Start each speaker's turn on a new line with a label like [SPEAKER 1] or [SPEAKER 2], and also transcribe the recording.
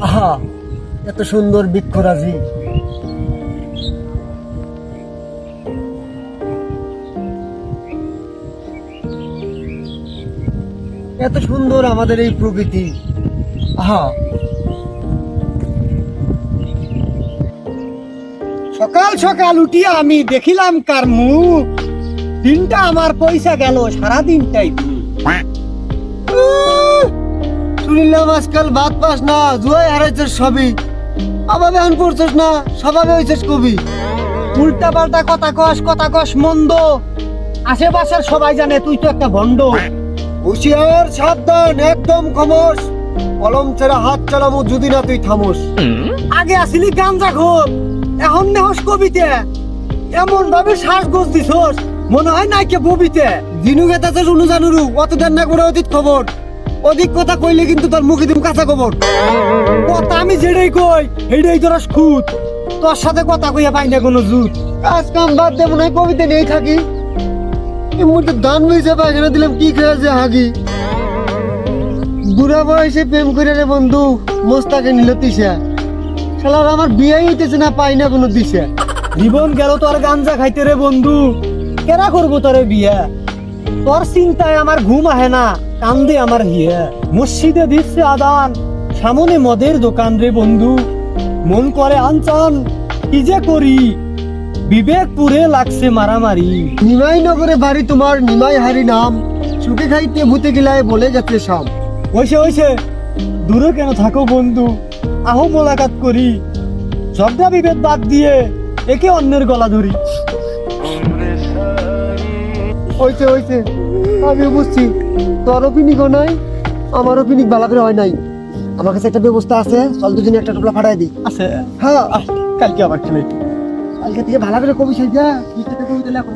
[SPEAKER 1] আহা, এত সুন্দর বৃক্ষরাজি। এত সুন্দর আমাদের এই প্রকৃতি। আহা, সকাল সকাল উঠিয়া আমি দেখিলাম কার মুখ, দিনটা আমার পয়সা গেল, সারা দিনটাই শুনিলাম আজকাল ভাত পাস না, জুয়াই হারাইছিস সবই, অভাবে এখন পড়ছিস না, স্বভাবে হয়েছিস কবি। উল্টা পাল্টা কথা কস মন্দ, আশেপাশের সবাই জানে তুই তো একটা ভণ্ড। হুঁশিয়ার, সাবধান, একদম খমোশ, কলম ছেড়া হাত চালামু যদি না তুই থামোস। আগে আসিলি গাঞ্জা খোর, এখন নেহস কবিতে, এমন ভাবে শ্বাস গোছ দিছস মনে হয় নাইকে ববিতে। দিনু গেতাছে শুনু জানুরু, অত দেন না করে অতীত খবর, অধিক কথা কইলে কিন্তু তোর মুখে দিম কাঁচা খবর। কথা আমি যেটাই কই এইটাই তোর খুঁত, তোর সাথে কথা কইয়া পাই না কোনো জুত। কাজ কাম বাদ দে, মনে হয় কবিতে নেই থাকি। এই মুহূর্তে দান হয়েছে পায়খানা দিলাম, কি খেয়েছে হাগি। বুড়া বয়সে প্রেম করে রে বন্ধু, মোস্তাকে নিল তিসা, শালার আমার বিয়ে হইতেছে না, পাই না কোনো দিশা। জীবন গেল তোর গাঞ্জা খাইতে রে বন্ধু, কেরা করবো তোরে বিয়া। তোর চিন্তায় আমার ঘুম আহে না, কান্দে আমার হিয়া। মসজিদে দিচ্ছে আদান, সামনে মদের দোকান রে বন্ধু, মন করে আনচান কি যে করি, বিবেক পুরে লাগছে মারামারি। নিমাই নগরে বাড়ি তোমার, নিমাই হারি নাম, সুখে খাইতে ভূতে গিলায় বলে গেছে সব। ওইসে দূরে কেন থাকো বন্ধু, আহো মোলাকাত করি, ঝগড়া বিভেদ বাদ দিয়ে একে অন্যের গলা ধরি। হইছে আমি বুঝছি, তোরও পিনিক নাই, আমারও পিনিক বালা করে হয় নাই। আমার কাছে একটা ব্যবস্থা আছে, চল দুজনে একটা টোপলা ফাটাই দিই। আছে? হ্যাঁ, কালকে আবার খেলে, কালকে থেকে ভালো করে কবি সাইজা কবি দিলে এখন